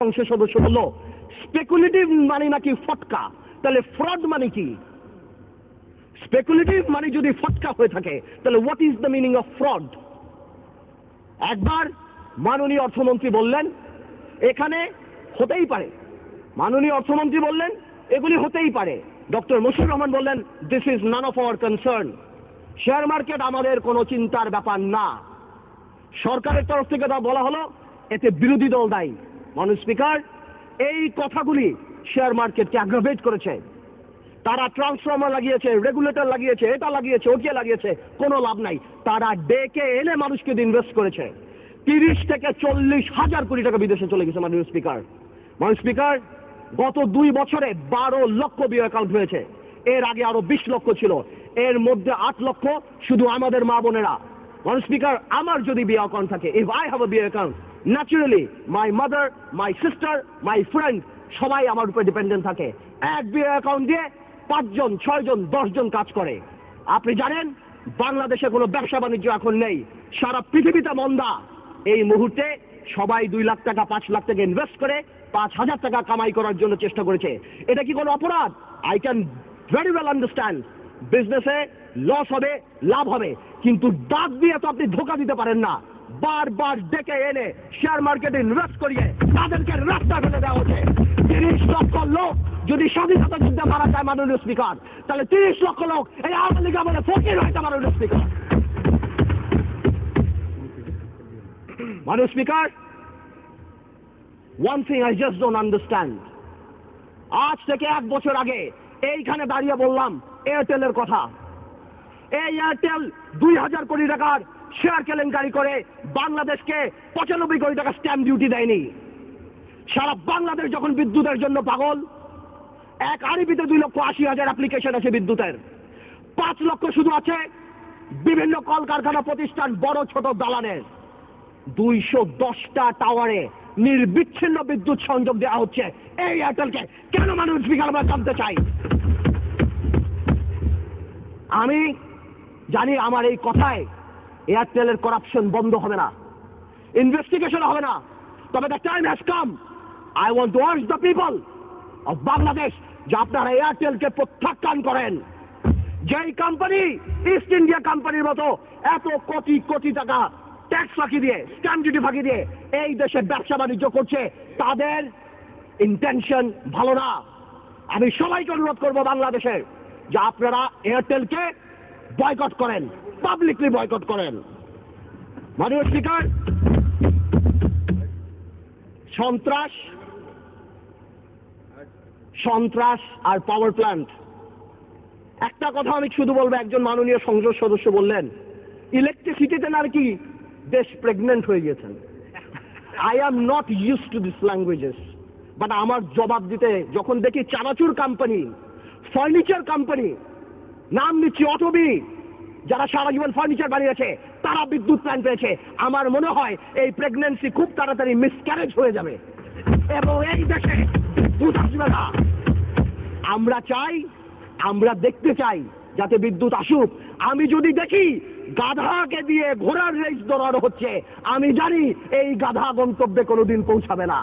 সংসদ সদস্য বলল স্পেকুলেটিভ মানে নাকি ফটকা, তাহলে ফ্রড মানে কি? স্পেকুলেটিভ মানে যদি ফটকা হয়ে থাকে তাহলে what is the meaning of fraud? একবার মাননীয় অর্থমন্ত্রী বললেন এখানে হতেই পারে, মাননীয় অর্থমন্ত্রী বললেন এগুলি হতেই পারে, ডক্টর মশিউর রহমান বললেন this is none of our concern, share market আমাদের কোনো চিন্তার ব্যাপার না। সরকারের তরফ থেকে তা বলা হলো, এতে বিরোধী দল দায়ী। মাননীয় স্পিকার, এই কথাগুলি শেয়ার মার্কেটকে অ্যাগ্রাভেট করেছে। তারা ট্রান্সফর্মার লাগিয়েছে, রেগুলেটর লাগিয়েছে, এটা লাগিয়েছে, ওকে লাগিয়েছে, কোনো লাভ নাই। তারা ডেকে এনে মানুষকে ইনভেস্ট করেছে। 30 থেকে 40 হাজার কোটি টাকা বিদেশে চলে গেছে। মাননীয় স্পিকার, মাননীয় স্পিকার, গত 2 বছরে 12 লক্ষ বিও অ্যাকাউন্ট হয়েছে। এর আগে আরো 20 লক্ষ ছিল, এর মধ্যে 8 লক্ষ শুধু আমাদের মা বোনেরা। মাননীয় স্পিকার, আমার যদি বিও অ্যাকাউন্ট থাকে, if I have a BO account, naturally my mother, my sister, my friend সবাই আমার উপরে ডিপেন্ডেন্ট থাকে। এক বিও অ্যাকাউন্ট দিয়ে 5 জন, 6 জন, 10 জন কাজ করে। আপনি জানেন বাংলাদেশে কোনো ব্যবসা বাণিজ্য এখন নেই, সারা পৃথিবীতে মন্দা। এই মুহূর্তে সবাই 2 লাখ টাকা, 5 লাখ টাকা ইনভেস্ট করে 5,000 টাকা কামাই করার জন্য চেষ্টা করেছে। এটা কি কোনো অপরাধ? I can very well understand বিজনেসে লস হবে, লাভ হবে, কিন্তু ডাক দিয়ে তো আপনি ধোকা দিতে পারেন না। বারবার ডেকে এনে শেয়ার মার্কেটে ইনভেস্ট করিয়ে তাদেরকে রাস্তা ফেলে দেওয়া হচ্ছে। 30 লক্ষ লোক যদি স্বাধীনতা যুদ্ধে মারা যায় মাননীয় স্পিকার, তাহলে 30 লক্ষ লোক এই আওয়ামী লীগ আমলে ফকির হয়েছে মাননীয় স্পিকার। মাননীয় speaker, one thing I just don't understand, আজ থেকে 1 বছর আগে এইখানে দাঁড়িয়ে বললাম এয়ারটেলের কথা। এই এয়ারটেল 2000 কোটি টাকার শেয়ার কেলেঙ্কারি করে বাংলাদেশকে 95 কোটি টাকা স্ট্যাম্প ডিউটি দেয়নি। সারা বাংলাদেশ যখন বিদ্যুতের জন্য পাগল, এক আরবিতে 2,80,000 অ্যাপ্লিকেশন আছে বিদ্যুতের, 5 লক্ষ শুধু আছে বিভিন্ন কলকারখানা প্রতিষ্ঠান, বড় ছোট দালানের। 210টা টাওয়ারে নির্বিচ্ছিন্ন বিদ্যুৎ সংযোগ দেওয়া হচ্ছে এই এয়ারটেলকে। কেন মানুষ স্পিকার আমরা জানতে চাই। আমি জানি আমার এই কথায় এয়ারটেলের করাপশন বন্ধ হবে না, ইনভেস্টিগেশন হবে না, তবে the time has come, I want to urge the people of Bangladesh যে আপনারা এয়ারটেলকে প্রত্যাখ্যান করেন। যেই কোম্পানি ইস্ট ইন্ডিয়া কোম্পানির মতো এত কোটি কোটি টাকা ট্যাক্স ফাঁকি দিয়ে, স্ট্যাম্প ডিউটি ফাঁকি দিয়ে এই দেশে ব্যবসা বাণিজ্য করছে, তাদের ইন্টেনশন ভালো না। আমি সবাইকে অনুরোধ করবো বাংলাদেশের যে আপনারা এয়ারটেলকে বয়কট করেন, পাবলিকলি বয়কট করেন। মাননীয় স্পিকার, সন্ত্রাস আর পাওয়ার প্ল্যান্ট, একটা কথা আমি শুধু বলবো, একজন মাননীয় সংসদ সদস্য বললেন ইলেকট্রিসিটিতে নাকি দেশ প্রেগনেন্ট হয়ে গেছেন। I am not use to this languages, but আমার জবাব দিতে যখন দেখি চানাচুর কোম্পানি, ফার্নিচার কোম্পানি, নাম নিচ্ছি অটোবি, যারা সারা জীবন ফার্নিচার বানিয়েছে তারা বিদ্যুৎ প্ল্যান্ট পেয়েছে, আমার মনে হয় এই প্রেগনেন্সি খুব তাড়াতাড়ি মিসক্যারেজ হয়ে যাবে এবং এই দেশে বিদ্যুৎ আসবে না। আমরা চাই, আমরা দেখতে চাই যাতে বিদ্যুৎ আসুক। আমি যদি দেখি গাধাকে দিয়ে ঘোড়ার রেস দৌড়ানো হচ্ছে, আমি জানি এই গাধা গন্তব্যে কোনোদিন পৌঁছাবে না।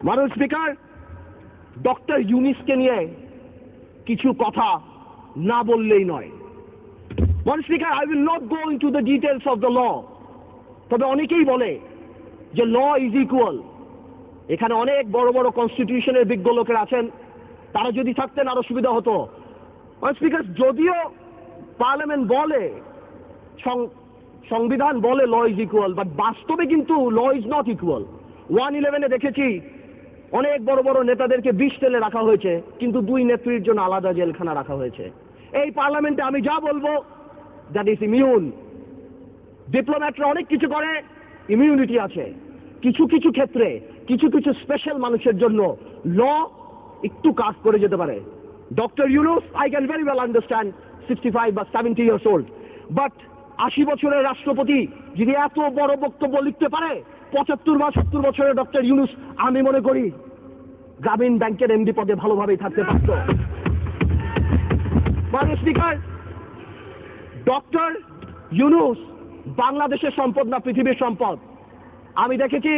মাননীয় স্পিকার, ডক্টর ইউনূসকে নিয়ে কিছু কথা না বললেই নয়। মাননীয় speaker, I will not go into the details of the law, তবে অনেকেই বলে যে ল ইজ ইকুয়াল। এখানে অনেক বড় বড় কনস্টিটিউশনের বিজ্ঞ লোকেরা আছেন, তারা যদি থাকতেন আরো সুবিধা হতো। মাননীয় স্পিকার, যদিও পার্লামেন্ট বলে, সংবিধান বলে ল ইজ ইকুয়াল, বাট বাস্তবে কিন্তু ল ইজ নট ইকুয়াল। 111-এ দেখেছি অনেক বড় বড় নেতাদেরকে 20 সেলে রাখা হয়েছে, কিন্তু 2 নেত্রীর জন্য আলাদা জেলখানা রাখা হয়েছে। এই পার্লামেন্টে আমি যা বলবো দ্যাট ইজ ইমিউন। ডিপ্লোম্যাটরা অনেক কিছু করে, ইমিউনিটি আছে। কিছু কিছু ক্ষেত্রে কিছু কিছু স্পেশাল মানুষের জন্য ল একটু কাজ করে যেতে পারে। Doctor Yunus, I can very well understand 65 বা 70 ইয়ার্স ওল্ড, বাট 80 বছরের রাষ্ট্রপতি যদি এত বড় বক্তব্য লিখতে পারে, 75 বা 70 বছরের ডক্টর ইউনূস আমি মনে করি গ্রামীণ ব্যাংকের এমডি পদে ভালোভাবেই থাকতে পারত। মাননীয় স্পিকার, ডক্টর ইউনূস বাংলাদেশের সম্পদ না পৃথিবীর সম্পদ। আমি দেখেছি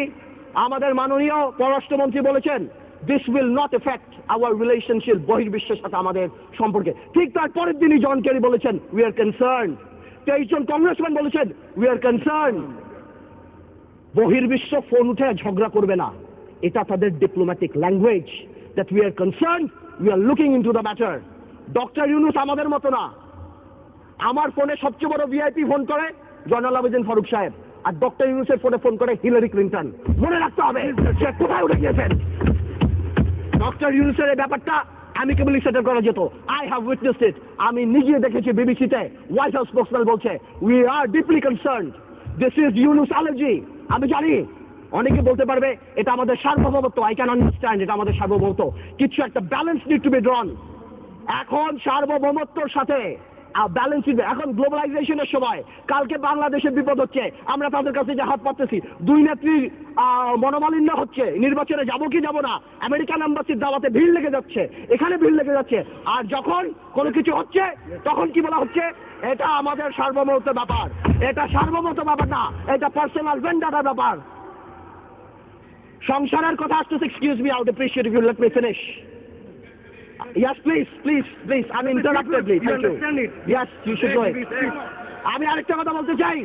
আমাদের মাননীয় পররাষ্ট্রমন্ত্রী বলেছেন this will not affect our relationship, বহির্বিশ্বের সাথে আমাদের সম্পর্কে। ঠিক তার পরের দিনই জন কেরি বলেছেন উই আর কনসার্ন। 23 জন কংগ্রেসম্যান বলেছেন উই আর কনসার্ন। বহির্বিশ্ব ফোন উঠে ঝগড়া করবে না, এটা তাদের diplomatic language, that we are concern, we are looking into the matter. Doctor Yunus আমাদের মতো না। আমার ফোনে সবচেয়ে বড় ভিআইপি ফোন করে জয়নাল আবেদিন ফারুক সাহেব, আর ডক্টর ইউনূসের ফোনে ফোন করে হিলারি ক্লিন্টন। মনে রাখতে হবে সে কোথায় উঠে গিয়েছেন। ডক্টর ইউনূসের এই ব্যাপারটা অ্যামিকেবলি সেটেল করা যেত। আই হ্যাভ উইটনেসড ইট। আমি নিজে দেখেছি বিবিসিতে, হোয়াইট হাউস স্পোকসম্যান বলছে we are deeply concerned, this is Yunus allergy. আমি জানি অনেকে বলতে পারবে এটা আমাদের সার্বভৌমত্ব, আই ক্যান আন্ডারস্ট্যান্ড, এটা আমাদের সার্বভৌমত্ব, কিছু একটা ব্যালেন্স নিড টু বি ড্রন। এখন সার্বভৌমত্বর সাথে ব্যালেন্স দিবে। এখন গ্লোবালাইজেশনের সময় কালকে বাংলাদেশের বিপদ হচ্ছে, আমরা তাদের কাছে যে হাত পাততেছি, দুই নেত্রীর মনোমালিন্য হচ্ছে, নির্বাচনে যাবো কি যাবো না, আমেরিকান এম্বাসির দাওয়াতে ভিড় লেগে যাচ্ছে, এখানে ভিড় লেগে যাচ্ছে। আর যখন কোনো কিছু হচ্ছে তখন কি বলা হচ্ছে এটা আমাদের সার্বভৌমত্বের ব্যাপার। এটা সার্বভৌমত্ব ব্যাপার না, এটা পার্সোনাল ভেন্ডারের ব্যাপার। সংসারের কথা আসতেছে। Excuse me, I would appreciate if you let me finish. Yes, please. I'm interrupted, please. Thank you. Yes, you should go ahead. আমি আরেকটা কথা বলতে চাই।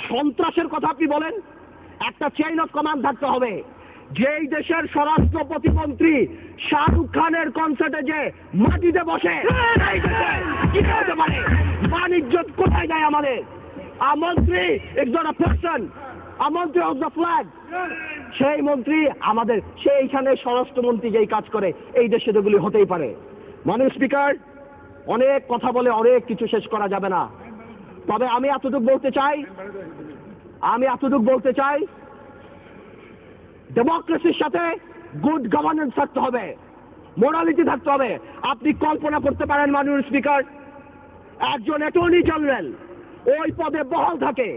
সন্ত্রাসের কথা আপনি বলেন, একটা চেইন অফ কমান্ড থাকতে হবে। যেই দেশের স্বরাষ্ট্র প্রতিমন্ত্রী শাহরুখ খানের কনসার্টে যে মাটিতে বসে, কি হতে পারে? বাণিজ্য কোথায় যায় আমাদের? A মন্ত্রী is not a person, a মন্ত্রী of the flag। সেই মন্ত্রী আমাদের, সেইখানে স্বরাষ্ট্রমন্ত্রী যেই কাজ করে, এই দেশে এগুলি হতেই পারে। মাননীয় স্পিকার, অনেক কথা বলে অনেক কিছু শেষ করা যাবে না, তবে আমি এতটুকু বলতে চাই ডেমোক্রেসির সাথে গুড গভর্নেন্স থাকতে হবে, মোরালিটি থাকতে হবে। আপনি কল্পনা করতে পারেন মাননীয় স্পিকার, একজন অ্যাটর্নি জেনারেল ওই পদে বহাল থাকে,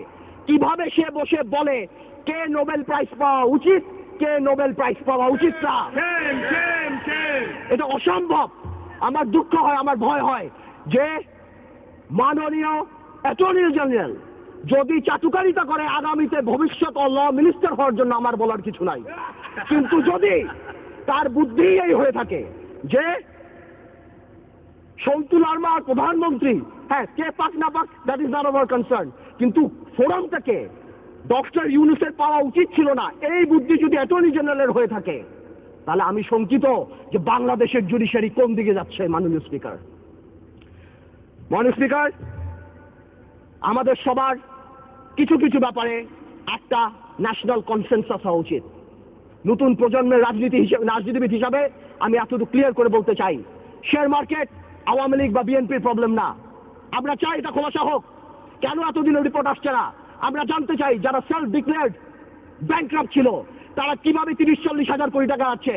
কিভাবে সে বসে বলে কে নোবেল প্রাইজ পাওয়া উচিত, কে নোবেল প্রাইজ পাওয়া উচিত না। এটা অসম্ভব। আমার দুঃখ হয়, আমার ভয় হয় যে মাননীয় অ্যাটর্নি জেনারেল যদি চাটুকারিতা করে আগামীতে ভবিষ্যৎ ল মিনিস্টার হওয়ার জন্য আমার বলার কিছু নাই, কিন্তু যদি তার বুদ্ধি এই হয়ে থাকে যে সন্তু লারমার প্রধানমন্ত্রী, হ্যাঁ কে পাক না পাক that is not our concern, কিন্তু ফোরামটাকে ডক্টর ইউনূসের পাওয়া উচিত ছিল না, এই বুদ্ধি যদি অ্যাটর্নি জেনারেলের হয়ে থাকে, তাহলে আমি শঙ্কিত যে বাংলাদেশের জুডিশিয়ারি কোন দিকে যাচ্ছে। মাননীয় স্পিকার, আমাদের সবার কিছু কিছু ব্যাপারে একটা ন্যাশনাল কনসেনসাস হওয়া উচিত। নতুন প্রজন্মের রাজনীতিবিদ হিসাবে আমি এতটুকু ক্লিয়ার করে বলতে চাই, শেয়ার মার্কেট আওয়ামী লীগ বা বিএনপির প্রবলেম না। আমরা চাই এটা খোলাসা হোক। কেন এতদিন রিপোর্ট আসছে না? আমরা জানতে চাই যারা সেলফ ডিক্লেয়ার্ড ব্যাংকরাপ্ট ছিল তারা কিভাবে 30-40 হাজার কোটি টাকা আছে।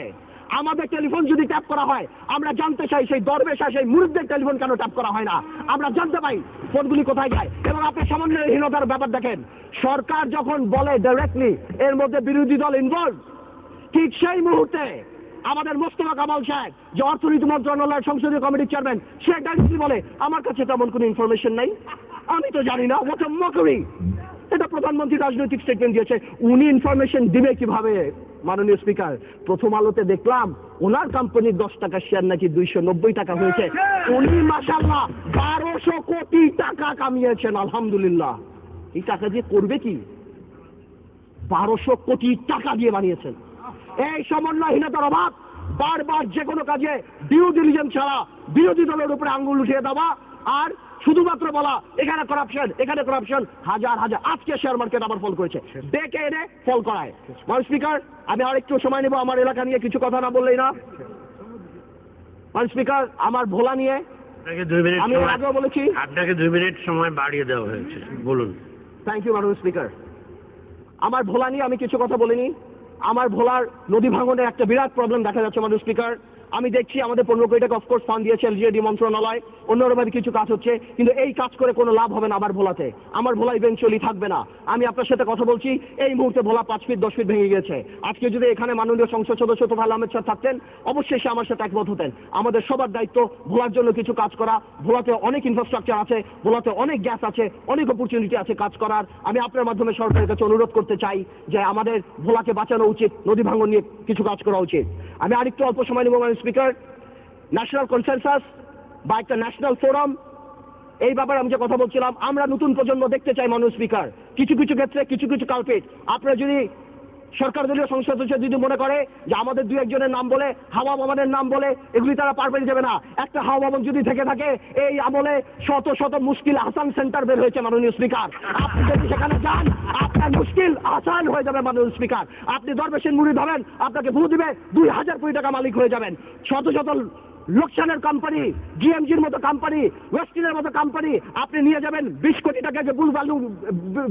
আমাদের টেলিফোন যদি ট্যাপ করা হয়, আমরা জানতে চাই সেই দরবেশ আর সেই মুরিদদের টেলিফোন কেন ট্যাপ করা হয় না, আমরা জানতে পাই ফোনগুলি কোথায় যায়। এবং আপনি সমন্বয়হীনতার ব্যাপার দেখেন, সরকার যখন বলে ডাইরেক্টলি এর মধ্যে বিরোধী দল ইনভলভ, ঠিক সেই মুহূর্তে আমাদের মোস্তফা কামাল সাহেব যে অর্থনীতি মন্ত্রণালয়ের সংসদীয় কমিটির চেয়ারম্যান, সে ডাইরেক্টলি বলে আমার কাছে তেমন কোনো ইনফরমেশন নাই, আমি তো জানি না। What a mockery! এটা প্রধানমন্ত্রী রাজনৈতিক স্টেটমেন্ট দিয়েছে, উনি ইনফরমেশন দিবে কিভাবে? মাননীয় স্পিকার, প্রথম আলোতে দেখলাম ওনার কোম্পানির 10 টাকা শেয়ার নাকি 290 টাকা হয়েছে। উনি মাশাআল্লাহ 1200 কোটি টাকা কামিয়েছেন, আলহামদুলিল্লাহ। এই টাকা দিয়ে করবে কি? 1200 কোটি টাকা দিয়ে বানিয়েছেন। এই সমন্বয়হীনতার অভাব, বারবার যে কোনো কাজে ডিউ ডিলিজেন্স ছাড়া বিরোধী দলের উপরে আঙ্গুল উঠিয়ে দেওয়া, আর শুধুমাত্র বলা এখানে করাপশন, হাজার আজকে শেয়ার মার্কেট আবার ফল করেছে, ডেকে এনে ফল করায়। মাননীয় স্পিকার, আমি আর একটু সময় নেব, আমার এলাকা নিয়ে কিছু কথা না বললেই না। মাননীয় স্পিকার, আমার ভোলা নিয়ে আমি আগেও বলেছি, আপনাকে 2 মিনিট সময় বাড়িয়ে দেওয়া হয়েছে, বলুন। থ্যাংক ইউ মাননীয় স্পিকার। আমার ভোলা নিয়ে আমি কিছু কথা বলিনি। আমার ভোলার নদী ভাঙনের একটা বিরাট প্রবলেম দেখা যাচ্ছে মাননীয় স্পিকার। আমি দেখছি আমাদের 15 কোটি টাকা অফকোর্স ফান্ড দিয়েছে এলজিইডি মন্ত্রণালয়, অন্যভাবে কিছু কাজ হচ্ছে, কিন্তু এই কাজ করে কোনো লাভ হবে না আমার ভোলাতে। আমার ভোলা ইভেনচুয়ালি থাকবে না। আমি আপনার সাথে কথা বলছি, এই মুহূর্তে ভোলা 5 ফিট 10 ফিট ভেঙে গেছে। আজকে যদি এখানে মাননীয় সংসদ সদস্য তোফায়েল আহমেদ স্যার থাকতেন, অবশ্যই সে আমার সাথে একমত হতেন। আমাদের সবার দায়িত্ব ভোলার জন্য কিছু কাজ করা। ভোলাতে অনেক ইনফ্রাস্ট্রাকচার আছে, ভোলাতে অনেক গ্যাস আছে, অনেক অপরচুনিটি আছে কাজ করার। আমি আপনার মাধ্যমে সরকারের কাছে অনুরোধ করতে চাই যে আমাদের ভোলাকে বাঁচানো উচিত, নদী ভাঙন নিয়ে কিছু কাজ করা উচিত। আমি আরেকটু অল্প সময় নেব মাননীয় স্পিকার। ন্যাশনাল কনসেনসাস বা একটা ন্যাশনাল ফোরাম, এই ব্যাপারে আমি যে কথা বলছিলাম, আমরা নতুন প্রজন্ম দেখতে চাই মাননীয় স্পিকার। কিছু কিছু ক্ষেত্রে কিছু কিছু কালপিট, আপনারা যদি সরকার দলীয় সংসদ সদস্য যদি মনে করে যে আমাদের দু একজনের নাম বলে, হাওয়া ভবনের নাম বলে, এগুলি তারা পার পেয়ে যাবে না। একটা হাওয়া ভবন যদি থেকে থাকে, এই আমলে শত শত মুশকিল আসান সেন্টার বের হয়েছে মাননীয় স্পিকার। আপনি যদি সেখানে যান, আপনার মুশকিল আসান হয়ে যাবে মাননীয় স্পিকার। আপনি দরবেশের মুড়ি ধরেন, আপনাকে ভু দিবে, 2000 কোটি টাকা মালিক হয়ে যাবেন। শত শত লোকসানের কোম্পানি, জিএমজির মতো কোম্পানি, ওয়েস্টিনের মতো কোম্পানি আপনি নিয়ে যাবেন 20 কোটি টাকাকে বুল ভ্যালু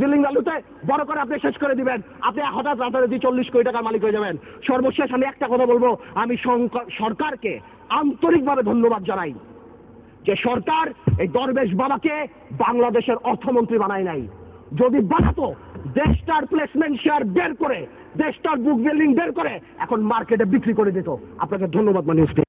বিল্ডিং ভ্যালুতে বড় করে আপনি শেষ করে দিবেন। আপনি হঠাৎ রাতারাতি 40 কোটি টাকার মালিক হয়ে যাবেন। সর্বশেষ আমি একটা কথা বলবো, আমি সরকারকে আন্তরিকভাবে ধন্যবাদ জানাই যে সরকার এই দরবেশ বাবাকে বাংলাদেশের অর্থমন্ত্রী বানায় নাই। যদি বানাতো, দেশটার প্লেসমেন্ট শেয়ার বের করে, দেশটার বুক বিল্ডিং বের করে এখন মার্কেটে বিক্রি করে দিত। আপনাকে ধন্যবাদ মাননীয় স্পিকার।